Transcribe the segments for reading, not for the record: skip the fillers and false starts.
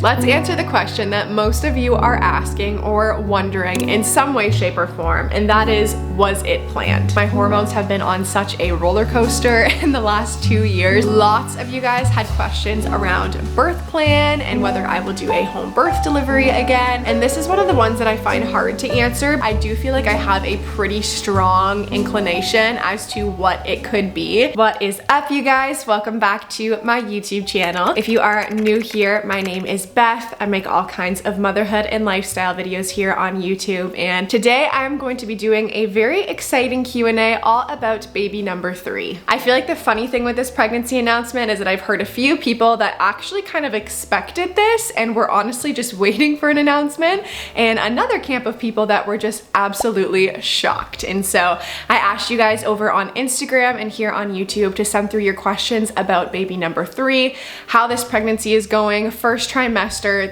Let's answer the question that most of you are asking or wondering in some way, shape, or form, and that is, was it planned? My hormones have been on such a roller coaster in the last 2 years. Lots of you guys had questions around birth plan and whether I will do a home birth delivery again, and this is one of the ones that I find hard to answer. I do feel like I have a pretty strong inclination as to what it could be. What is up, you guys? Welcome back to my YouTube channel. If you are new here, my name is Beth. I make all kinds of motherhood and lifestyle videos here on YouTube, and today I'm going to be doing a very exciting Q&A all about baby number 3. I feel like the funny thing with this pregnancy announcement is that I've heard a few people that actually kind of expected this and were honestly just waiting for an announcement, and another camp of people that were just absolutely shocked. And so I asked you guys over on Instagram and here on YouTube to send through your questions about baby number 3, how this pregnancy is going, first trimester,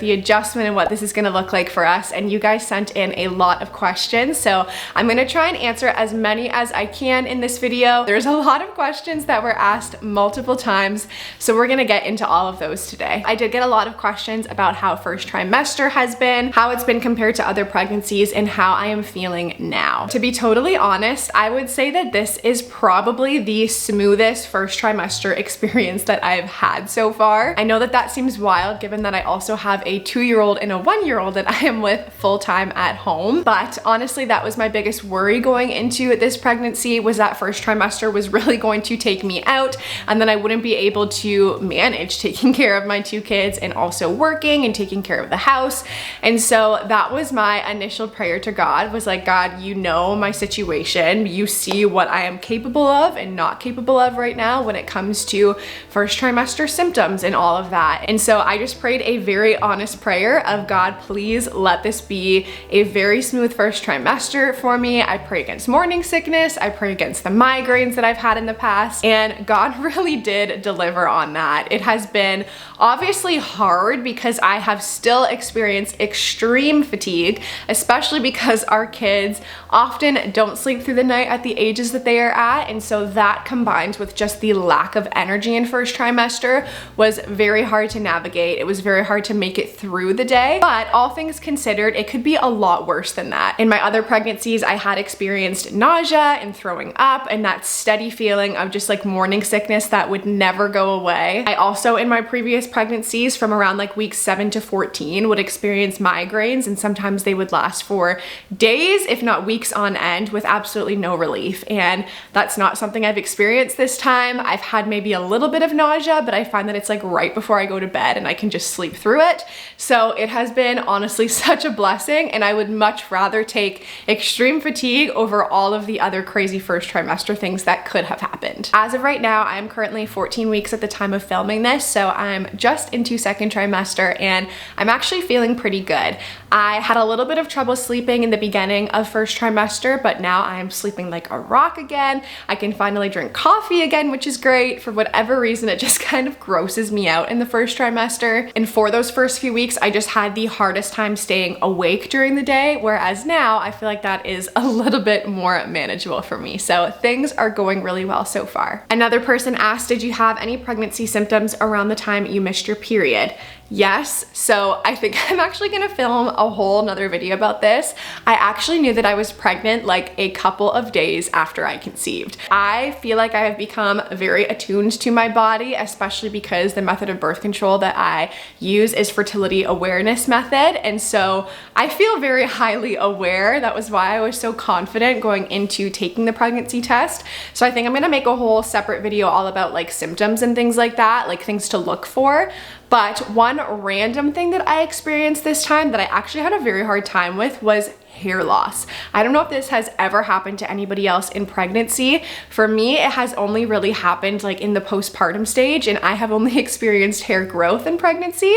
the adjustment, and what this is going to look like for us. And you guys sent in a lot of questions, so I'm going to try and answer as many as I can in this video. There's a lot of questions that were asked multiple times, so we're going to get into all of those today. I did get a lot of questions about how first trimester has been, how it's been compared to other pregnancies, and how I am feeling now. To be totally honest, I would say that this is probably the smoothest first trimester experience that I've had so far. I know that that seems wild given that I also have a 2-year-old and a 1-year-old that I am with full-time at home, but honestly that was my biggest worry going into this pregnancy, was that first trimester was really going to take me out, and then I wouldn't be able to manage taking care of my 2 kids and also working and taking care of the house. And so that was my initial prayer to God, was like, God, you know my situation, you see what I am capable of and not capable of right now when it comes to first trimester symptoms and all of that. And so I just prayed a very honest prayer of, God, please let this be a very smooth first trimester for me. I pray against morning sickness, I pray against the migraines that I've had in the past, and God really did deliver on that. It has been obviously hard because I have still experienced extreme fatigue, especially because our kids often don't sleep through the night at the ages that they are at, and so that combined with just the lack of energy in first trimester was very hard to navigate. It was very hard to make it through the day, but all things considered, it could be a lot worse than that. In my other pregnancies, I had experienced nausea and throwing up and that steady feeling of just like morning sickness that would never go away. I also, in my previous pregnancies, from around like weeks 7 to 14, would experience migraines, and sometimes they would last for days, if not weeks on end, with absolutely no relief. And that's not something I've experienced this time. I've had maybe a little bit of nausea, but I find that it's like right before I go to bed and I can just sleep through it. So it has been honestly such a blessing, and I would much rather take extreme fatigue over all of the other crazy first trimester things that could have happened. As of right now, I am currently 14 weeks at the time of filming this, so I'm just into second trimester and I'm actually feeling pretty good. I had a little bit of trouble sleeping in the beginning of first trimester, but now I am sleeping like a rock again. I can finally drink coffee again, which is great. For whatever reason, it just kind of grosses me out in the first trimester. And for those first few weeks, I just had the hardest time staying awake during the day, whereas now I feel like that is a little bit more manageable for me. So things are going really well so far. Another person asked, did you have any pregnancy symptoms around the time you missed your period? Yes, so I think I'm actually gonna film a whole nother video about this. I actually knew that I was pregnant like a couple of days after I conceived. I feel like I have become very attuned to my body, especially because the method of birth control that I use is fertility awareness method, and so I feel very highly aware. That was why I was so confident going into taking the pregnancy test. So I think I'm gonna make a whole separate video all about like symptoms and things like that, like things to look for. But one random thing that I experienced this time that I actually had a very hard time with was hair loss. I don't know if this has ever happened to anybody else in pregnancy. For me, it has only really happened like in the postpartum stage, and I have only experienced hair growth in pregnancy.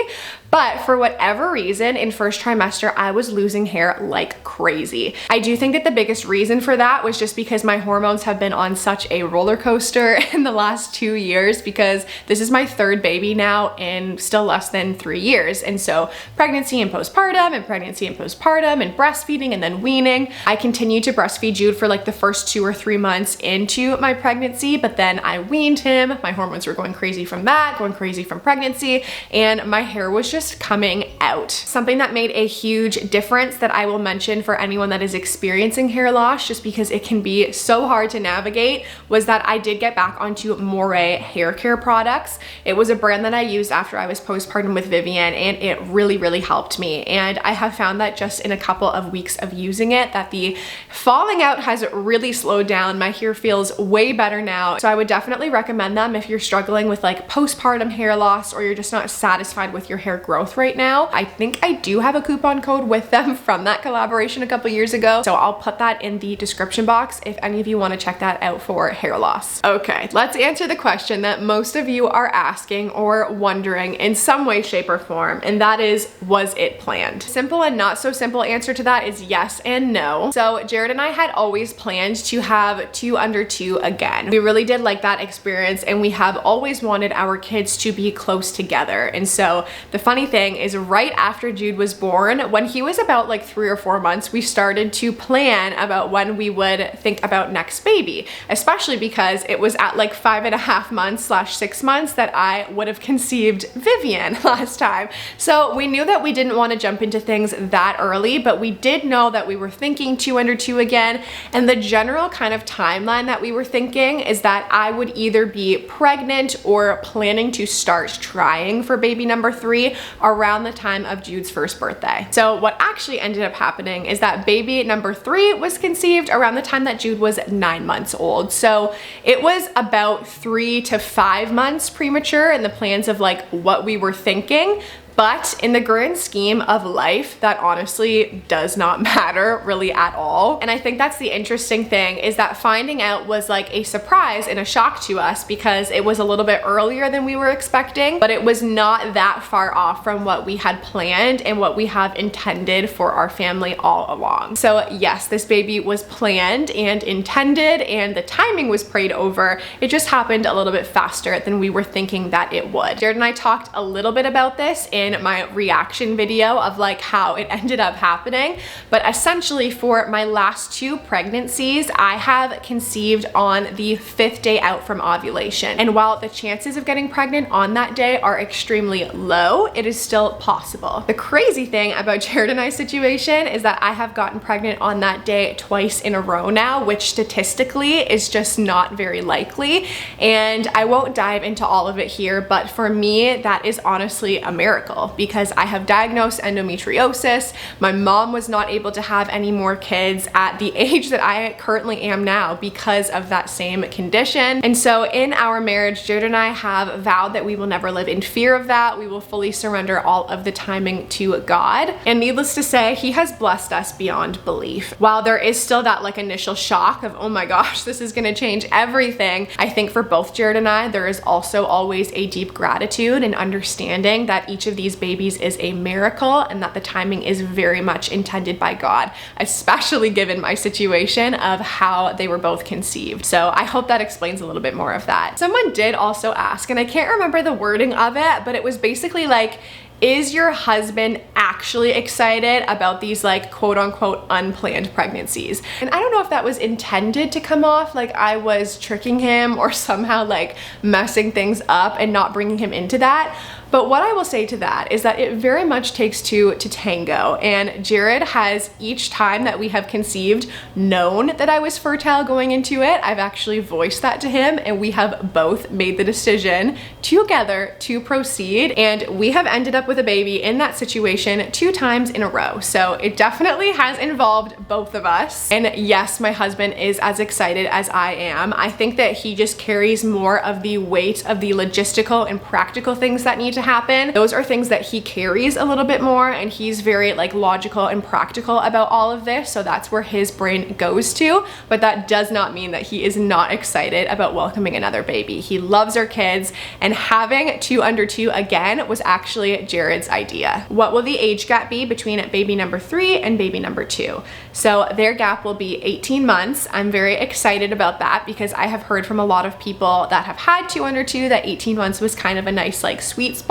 But for whatever reason, in first trimester, I was losing hair like crazy. I do think that the biggest reason for that was just because my hormones have been on such a roller coaster in the last 2 years, because this is my 3rd baby now in still less than 3 years. And so pregnancy and postpartum and pregnancy and postpartum and breastfeeding and then weaning. I continued to breastfeed Jude for like the first 2 or 3 months into my pregnancy, but then I weaned him. My hormones were going crazy from that, going crazy from pregnancy, and my hair was just just coming out. Something that made a huge difference that I will mention for anyone that is experiencing hair loss, just because it can be so hard to navigate, was that I did get back onto Moray hair care products. It was a brand that I used after I was postpartum with Vivian, and it really helped me. And I have found that just in a couple of weeks of using it, that the falling out has really slowed down. My hair feels way better now. So I would definitely recommend them if you're struggling with like postpartum hair loss, or you're just not satisfied with your hair growth right now. I think I do have a coupon code with them from that collaboration a couple years ago, so I'll put that in the description box if any of you want to check that out for hair loss. Okay, let's answer the question that most of you are asking or wondering in some way, shape, or form, and that is, was it planned? Simple and not so simple answer to that is yes and no. So Jared and I had always planned to have 2 under 2 again. We really did like that experience, and we have always wanted our kids to be close together. And so the funny thing is, right after Jude was born, when he was about like 3 or 4 months, we started to plan about when we would think about next baby, especially because it was at like 5.5 months / 6 months that I would have conceived Vivian last time. So we knew that we didn't want to jump into things that early, but we did know that we were thinking 2 under 2 again. And the general kind of timeline that we were thinking is that I would either be pregnant or planning to start trying for baby number 3 around the time of Jude's first birthday. So what actually ended up happening is that baby number 3 was conceived around the time that Jude was 9 months old. So it was about 3 to 5 months premature in the plans of like what we were thinking. But in the grand scheme of life, that honestly does not matter really at all. And I think that's the interesting thing, is that finding out was like a surprise and a shock to us, because it was a little bit earlier than we were expecting, but it was not that far off from what we had planned and what we have intended for our family all along. So yes, this baby was planned and intended, and the timing was prayed over. It just happened a little bit faster than we were thinking that it would. Jared and I talked a little bit about this in my reaction video of like how it ended up happening, but essentially for my last 2 pregnancies, I have conceived on the 5th day out from ovulation. And while the chances of getting pregnant on that day are extremely low, it is still possible. The crazy thing about Jared and I's situation is that I have gotten pregnant on that day twice in a row now, which statistically is just not very likely. And I won't dive into all of it here, but for me, that is honestly a miracle, because I have diagnosed endometriosis. My mom was not able to have any more kids at the age that I currently am now because of that same condition. And so in our marriage, Jared and I have vowed that we will never live in fear of that. We will fully surrender all of the timing to God. And needless to say, he has blessed us beyond belief. While there is still that like initial shock of, oh my gosh, this is gonna change everything, I think for both Jared and I, there is also always a deep gratitude and understanding that each of these babies is a miracle, and that the timing is very much intended by God, especially given my situation of how they were both conceived. So I hope that explains a little bit more of that. Someone did also ask, and I can't remember the wording of it, but it was basically like, is your husband actually excited about these like quote unquote unplanned pregnancies? And I don't know if that was intended to come off like I was tricking him or somehow like messing things up and not bringing him into that. But what I will say to that is that it very much takes 2 to tango, and Jared has, each time that we have conceived, known that I was fertile going into it. I've actually voiced that to him, and we have both made the decision together to proceed, and we have ended up with a baby in that situation 2 times in a row. So it definitely has involved both of us. And yes, my husband is as excited as I am. I think that he just carries more of the weight of the logistical and practical things that need to happen. Those are things that he carries a little bit more, and he's very like logical and practical about all of this, so that's where his brain goes to. But that does not mean that he is not excited about welcoming another baby. He loves our kids, and having 2 under 2 again was actually Jared's idea. What will the age gap be between baby number 3 and baby number 2? So their gap will be 18 months. I'm very excited about that, because I have heard from a lot of people that have had 2 under 2 that 18 months was kind of a nice like sweet spot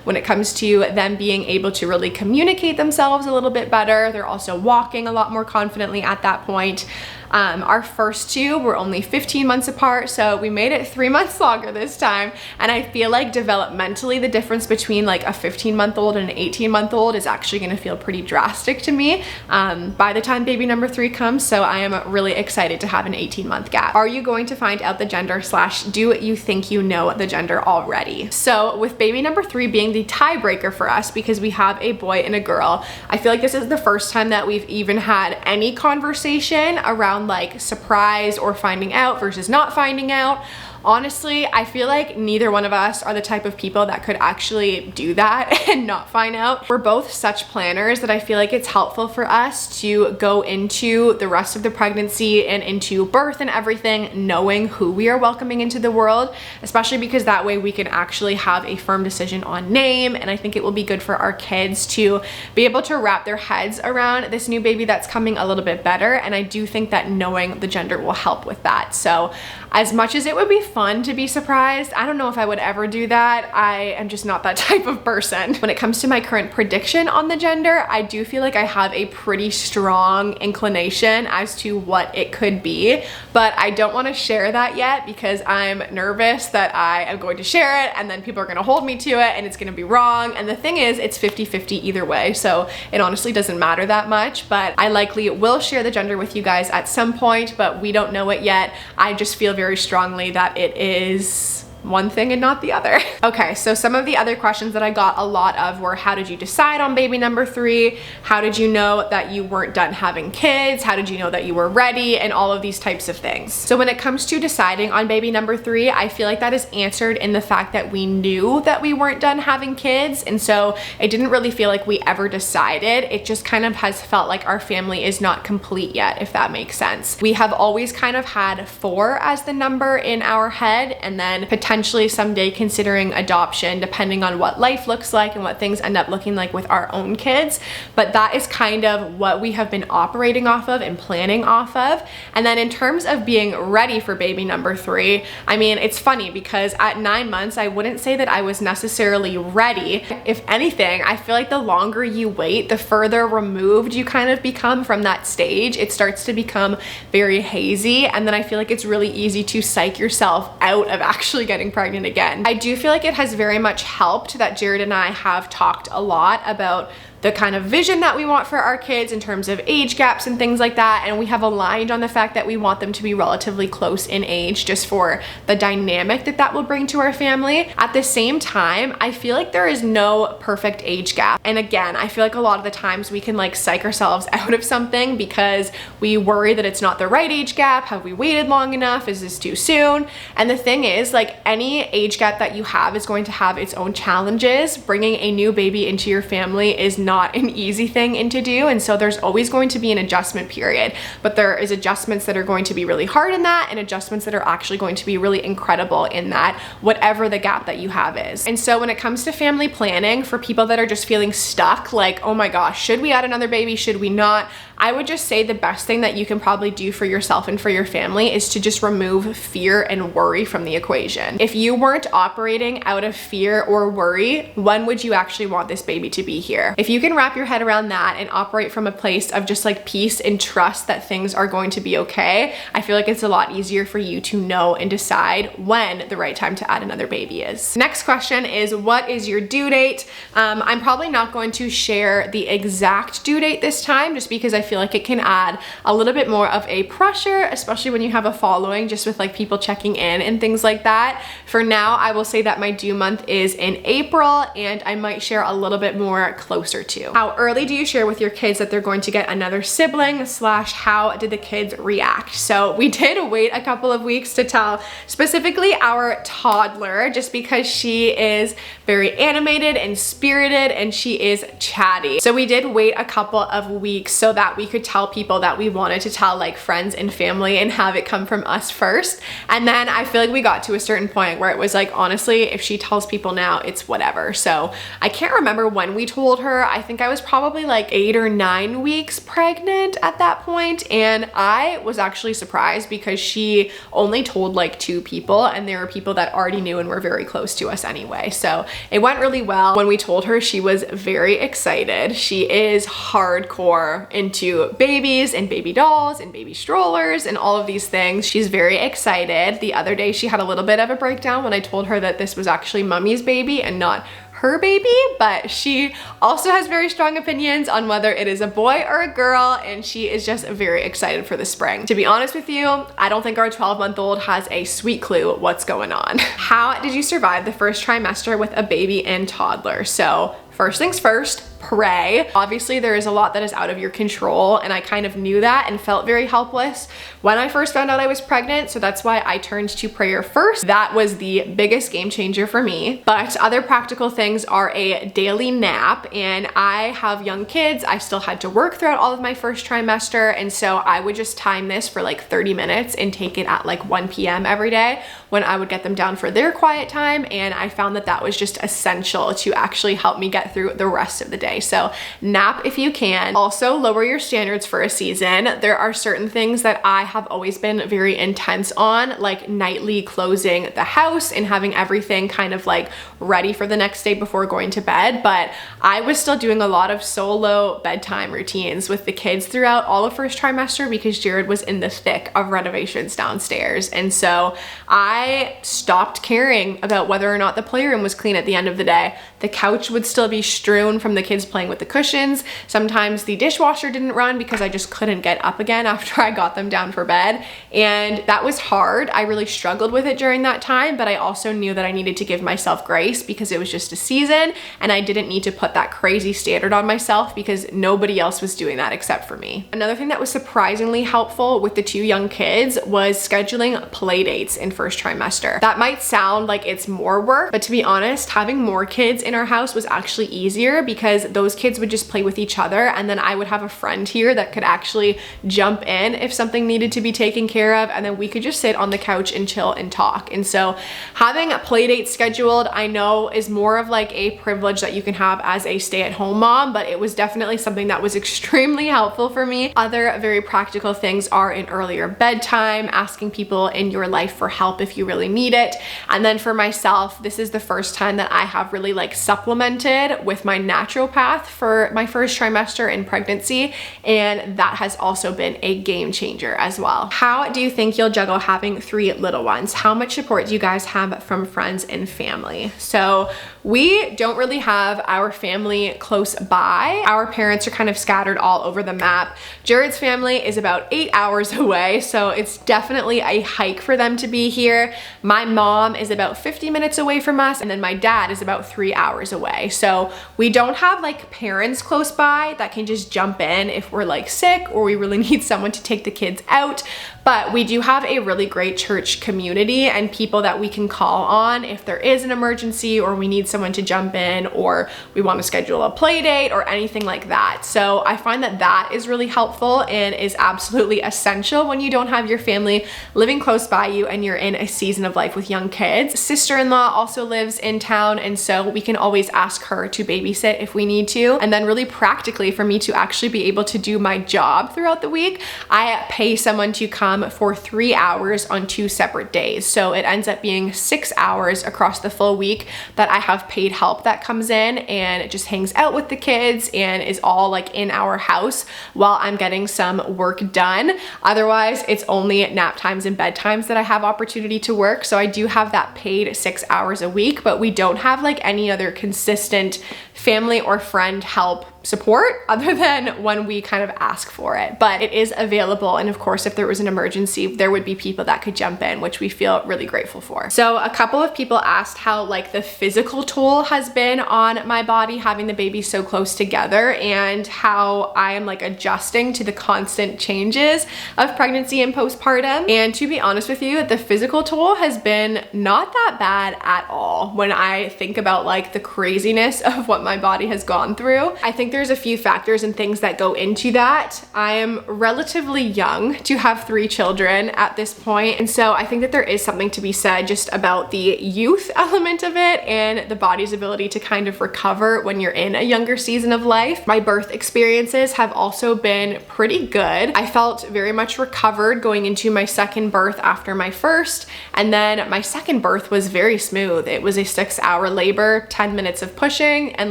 when it comes to them being able to really communicate themselves a little bit better. They're also walking a lot more confidently at that point. Our first two were only 15 months apart, so we made it 3 months longer this time. And I feel like developmentally, the difference between like a 15-month-old and an 18-month-old is actually gonna feel pretty drastic to me by the time baby number 3 comes. So I am really excited to have an 18-month gap. Are you going to find out the gender / do you think you know the gender already? So with baby number 3 being the tiebreaker for us because we have a boy and a girl, I feel like this is the first time that we've even had any conversation around like surprise or finding out versus not finding out. Honestly, I feel like neither one of us are the type of people that could actually do that and not find out. We're both such planners that I feel like it's helpful for us to go into the rest of the pregnancy and into birth and everything knowing who we are welcoming into the world, especially because that way we can actually have a firm decision on name. And I think it will be good for our kids to be able to wrap their heads around this new baby that's coming a little bit better. And I do think that knowing the gender will help with that. So as much as it would be fun to be surprised, I don't know if I would ever do that. I am just not that type of person. When it comes to my current prediction on the gender, I do feel like I have a pretty strong inclination as to what it could be, but I don't want to share that yet because I'm nervous that I am going to share it and then people are going to hold me to it and it's going to be wrong. And the thing is, it's 50-50 either way, so it honestly doesn't matter that much, but I likely will share the gender with you guys at some point, but we don't know it yet. I just feel very strongly that it is one thing and not the other. Okay, so some of the other questions that I got a lot of were, how did you decide on baby number 3? How did you know that you weren't done having kids? How did you know that you were ready? And all of these types of things. So when it comes to deciding on baby number 3, I feel like that is answered in the fact that we knew that we weren't done having kids. And so it didn't really feel like we ever decided. It just kind of has felt like our family is not complete yet, if that makes sense. We have always kind of had 4 as the number in our head, and then potentially someday considering adoption depending on what life looks like and what things end up looking like with our own kids. But that is kind of what we have been operating off of and planning off of. And then in terms of being ready for baby number 3, I mean, it's funny because at 9 months, I wouldn't say that I was necessarily ready. If anything, I feel like the longer you wait, the further removed you kind of become from that stage. It starts to become very hazy, and then I feel like it's really easy to psych yourself out of actually getting pregnant again. I do feel like it has very much helped that Jared and I have talked a lot about the kind of vision that we want for our kids in terms of age gaps and things like that, and we have aligned on the fact that we want them to be relatively close in age just for the dynamic that that will bring to our family. At the same time, I feel like there is no perfect age gap, and again, I feel like a lot of the times we can like psych ourselves out of something because we worry that it's not the right age gap. Have we waited long enough? Is this too soon? And the thing is, like, any age gap that you have is going to have its own challenges. Bringing a new baby into your family is not an easy thing to do, and so there's always going to be an adjustment period, but there is adjustments that are going to be really hard in that and adjustments that are actually going to be really incredible in that, whatever the gap that you have is. And so when it comes to family planning, for people that are just feeling stuck, like, oh my gosh, should we add another baby, should we not? I would just say the best thing that you can probably do for yourself and for your family is to just remove fear and worry from the equation. If you weren't operating out of fear or worry, when would you actually want this baby to be here? If you can wrap your head around that and operate from a place of just like peace and trust that things are going to be okay, I feel like it's a lot easier for you to know and decide when the right time to add another baby is. Next question is, what is your due date? I'm probably not going to share the exact due date this time, just because I feel like it can add a little bit more of a pressure, especially when you have a following, just with like people checking in and things like that. For now, I will say that my due month is in April, and I might share a little bit more closer to. How early do you share with your kids that they're going to get another sibling / how did the kids react? So we did wait a couple of weeks to tell specifically our toddler, just because she is very animated and spirited and she is chatty. So we did wait a couple of weeks so that we could tell people that we wanted to tell, like friends and family, and have it come from us first. And then I feel like we got to a certain point where it was like, honestly, if she tells people now, it's whatever. So I can't remember when we told her. I think I was probably like 8 or 9 weeks pregnant at that point, and I was actually surprised because she only told like 2 people, and there were people that already knew and were very close to us anyway. So it went really well. When we told her, she was very excited. She is hardcore into into babies and baby dolls and baby strollers and all of these things. She's very excited. The other day she had a little bit of a breakdown when I told her that this was actually Mummy's baby and not her baby, but she also has very strong opinions on whether it is a boy or a girl, and she is just very excited for the spring. To be honest with you, I don't think our 12-month-old has a sweet clue what's going on. How did you survive the first trimester with a baby and toddler? So first things first, pray. Obviously, there is a lot that is out of your control, and I kind of knew that and felt very helpless when I first found out I was pregnant, so that's why I turned to prayer first. That was the biggest game changer for me. But other practical things are a daily nap, and I have young kids. I still had to work throughout all of my first trimester, and so I would just time this for like 30 minutes and take it at like 1 p.m. every day when I would get them down for their quiet time, and I found that that was just essential to actually help me get through the rest of the day. So nap if you can. Also lower your standards for a season. There are certain things that I have always been very intense on, like nightly closing the house and having everything kind of like ready for the next day before going to bed. But I was still doing a lot of solo bedtime routines with the kids throughout all of first trimester because Jared was in the thick of renovations downstairs. And so I stopped caring about whether or not the playroom was clean at the end of the day. The couch would still be strewn from the kids playing with the cushions. Sometimes the dishwasher didn't run because I just couldn't get up again after I got them down for bed. And that was hard. I really struggled with it during that time, but I also knew that I needed to give myself grace because it was just a season and I didn't need to put that crazy standard on myself because nobody else was doing that except for me. Another thing that was surprisingly helpful with the 2 young kids was scheduling play dates in first trimester. That might sound like it's more work, but to be honest, having more kids in our house was actually easier because those kids would just play with each other, and then I would have a friend here that could actually jump in if something needed to be taken care of, and then we could just sit on the couch and chill and talk. And so having a play date scheduled, I know is more of like a privilege that you can have as a stay-at-home mom, but it was definitely something that was extremely helpful for me. Other very practical things are an earlier bedtime, asking people in your life for help if you really need it. And then for myself, this is the first time that I have really like supplemented with my naturopath for my first trimester in pregnancy, and that has also been a game changer as well. How do you think you'll juggle having 3 little ones? How much support do you guys have from friends and family? So we don't really have our family close by. Our parents are kind of scattered all over the map. Jared's family is about 8 hours away, so it's definitely a hike for them to be here. My mom is about 50 minutes away from us, and then my dad is about 3 hours away. So we don't have like parents close by that can just jump in if we're like sick or we really need someone to take the kids out. But we do have a really great church community and people that we can call on if there is an emergency or we need someone to jump in or we want to schedule a play date or anything like that. So I find that that is really helpful and is absolutely essential when you don't have your family living close by you and you're in a season of life with young kids. Sister-in-law also lives in town, and so we can always ask her to babysit if we need to. And then really practically for me to actually be able to do my job throughout the week, I pay someone to come for 3 hours on 2 separate days. So it ends up being 6 hours across the full week that I have paid help that comes in and it just hangs out with the kids and is all like in our house while I'm getting some work done. Otherwise, it's only nap times and bedtimes that I have opportunity to work. So I do have that paid 6 hours a week, but we don't have like any other consistent family or friend help support other than when we kind of ask for it. But it is available, and of course if there was an emergency there would be people that could jump in, which we feel really grateful for. So a couple of people asked how like the physical toll has been on my body having the baby so close together and how I am like adjusting to the constant changes of pregnancy and postpartum. And to be honest with you, the physical toll has been not that bad at all when I think about like the craziness of what my body has gone through. I think there's a few factors and things that go into that. I am relatively young to have 3 children at this point, and so I think that there is something to be said just about the youth element of it and the body's ability to kind of recover when you're in a younger season of life. My birth experiences have also been pretty good. I felt very much recovered going into my second birth after my first, and then my second birth was very smooth. It was a 6-hour labor, 10 minutes of pushing, and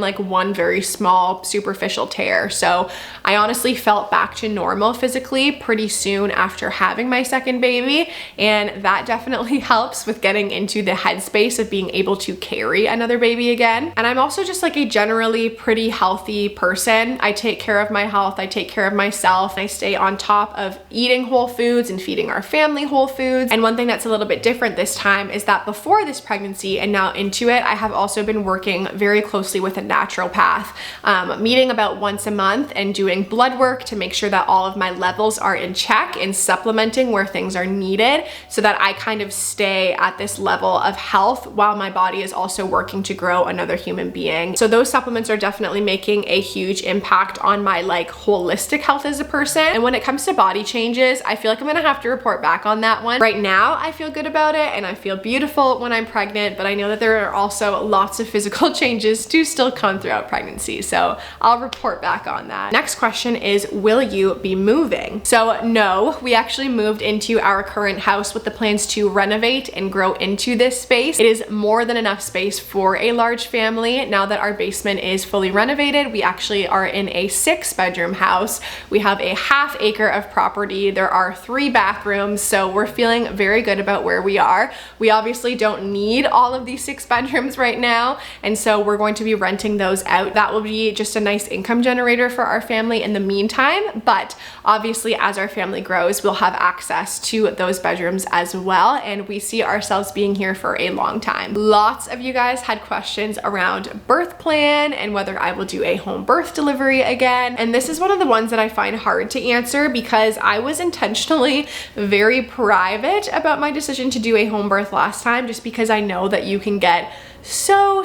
like 1 very small, super superficial tear. So I honestly felt back to normal physically pretty soon after having my second baby, and that definitely helps with getting into the headspace of being able to carry another baby again. And I'm also just like a generally pretty healthy person. I take care of my health, I take care of myself, I stay on top of eating whole foods and feeding our family whole foods. And one thing that's a little bit different this time is that before this pregnancy and now into it, I have also been working very closely with a naturopath, meeting about once a month and doing blood work to make sure that all of my levels are in check and supplementing where things are needed so that I kind of stay at this level of health while my body is also working to grow another human being. So those supplements are definitely making a huge impact on my like holistic health as a person. And when it comes to body changes, I feel like I'm gonna have to report back on that one. Right now, I feel good about it and I feel beautiful when I'm pregnant, but I know that there are also lots of physical changes to still come throughout pregnancy. So I'll report back on that. Next question is, will you be moving? So no, we actually moved into our current house with the plans to renovate and grow into this space. It is more than enough space for a large family. Now that our basement is fully renovated, we actually are in a 6-bedroom house. We have a ½ acre of property. There are 3 bathrooms, so we're feeling very good about where we are. We obviously don't need all of these 6 bedrooms right now, and so we're going to be renting those out. That will be just a nice income generator for our family in the meantime, but obviously as our family grows, we'll have access to those bedrooms as well, and we see ourselves being here for a long time. Lots of you guys had questions around birth plan and whether I will do a home birth delivery again, and this is one of the ones that I find hard to answer because I was intentionally very private about my decision to do a home birth last time, just because I know that you can get so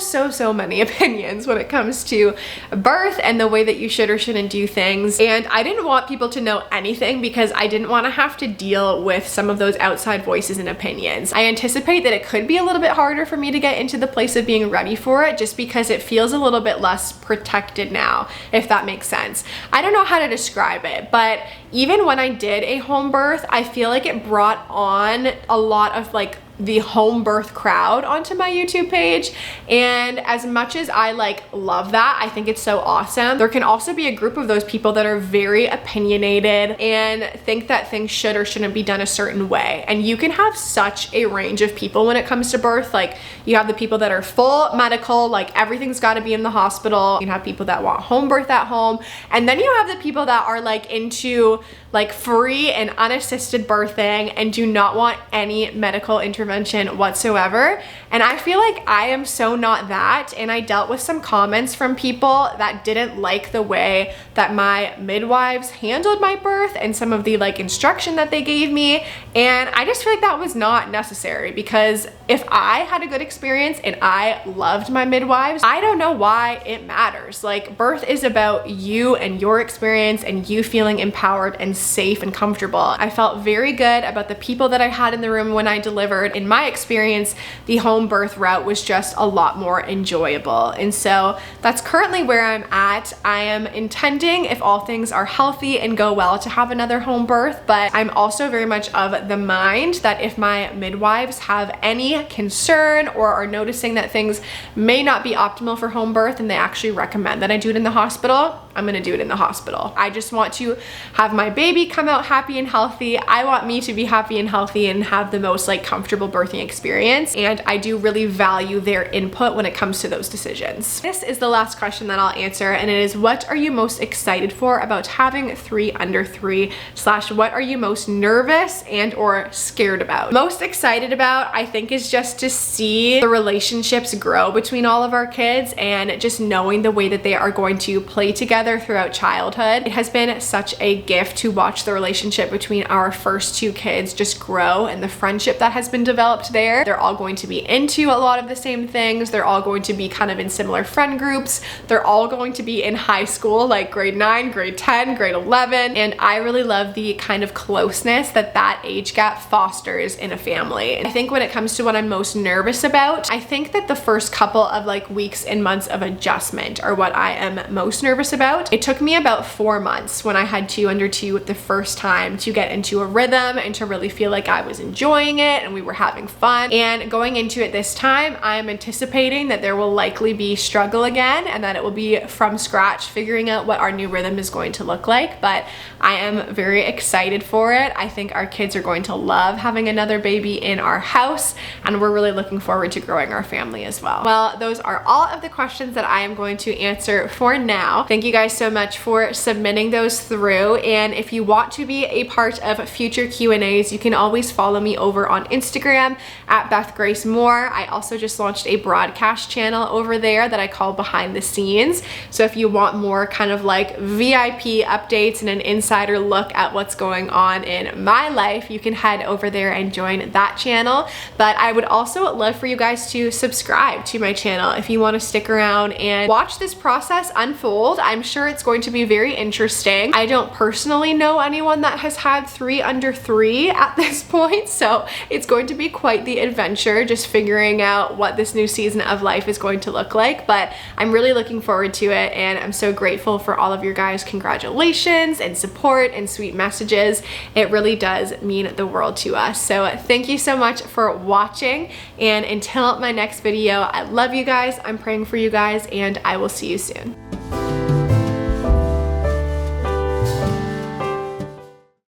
many opinions when it comes to birth and the way that you should or shouldn't do things. And I didn't want people to know anything because I didn't want to have to deal with some of those outside voices and opinions. I anticipate that it could be a little bit harder for me to get into the place of being ready for it, just because it feels a little bit less protected now, if that makes sense. I don't know how to describe it, but even when I did a home birth, I feel like it brought on a lot of like the home birth crowd onto my YouTube page, and as much as I like love that, I think it's so awesome, there can also be a group of those people that are very opinionated and think that things should or shouldn't be done a certain way. And you can have such a range of people when it comes to birth. Like, you have the people that are full medical, like everything's got to be in the hospital. You have people that want home birth at home, and then you have the people that are like into like free and unassisted birthing and do not want any medical intervention whatsoever. And I feel like I am so not that, and I dealt with some comments from people that didn't like the way that my midwives handled my birth and some of the like instruction that they gave me, and I just feel like that was not necessary, because if I had a good experience and I loved my midwives, I don't know why it matters. Like, birth is about you and your experience and you feeling empowered and safe and comfortable. I felt very good about the people that I had in the room when I delivered. In my experience, the home birth route was just a lot more enjoyable. And so that's currently where I'm at. I am intending, if all things are healthy and go well, to have another home birth, but I'm also very much of the mind that if my midwives have any concern or are noticing that things may not be optimal for home birth and they actually recommend that I do it in the hospital, I'm gonna do it in the hospital. I just want to have my baby come out happy and healthy. I want me to be happy and healthy and have the most like comfortable birthing experience, and I do really value their input when it comes to those decisions. This is the last question that I'll answer, and it is, what are you most excited for about having 3 under 3 / what are you most nervous and or scared about? Most excited about, I think, is just to see the relationships grow between all of our kids and just knowing the way that they are going to play together throughout childhood. It has been such a gift to watch the relationship between our first 2 kids just grow and the friendship that has been developed there. They're all going to be into a lot of the same things. They're all going to be kind of in similar friend groups. They're all going to be in high school, like grade 9, grade 10, grade 11. And I really love the kind of closeness that that age gap fosters in a family. I think when it comes to what I'm most nervous about, I think that the first couple of like weeks and months of adjustment are what I am most nervous about. about. It took me about 4 months when I had 2 under 2 the first time to get into a rhythm and to really feel like I was enjoying it and we were having fun. And going into it this time, I'm anticipating that there will likely be struggle again and that it will be from scratch figuring out what our new rhythm is going to look like. But I am very excited for it. I think our kids are going to love having another baby in our house, and we're really looking forward to growing our family as well. Well, those are all of the questions that I am going to answer for now. Thank you guys so much for submitting those through, and if you want to be a part of future Q&As, you can always follow me over on Instagram at Beth Grace Moore. I also just launched a broadcast channel over there that I call Behind the Scenes. So if you want more kind of like VIP updates and an insider look at what's going on in my life, you can head over there and join that channel. But I would also love for you guys to subscribe to my channel if you want to stick around and watch this process unfold. I'm sure it's going to be very interesting. I don't personally know anyone that has had 3 under 3 at this point, so it's going to be quite the adventure just figuring out what this new season of life is going to look like. But I'm really looking forward to it, and I'm so grateful for all of your guys' congratulations and support and sweet messages. It really does mean the world to us. So thank you so much for watching, and until my next video, I love you guys, I'm praying for you guys, and I will see you soon.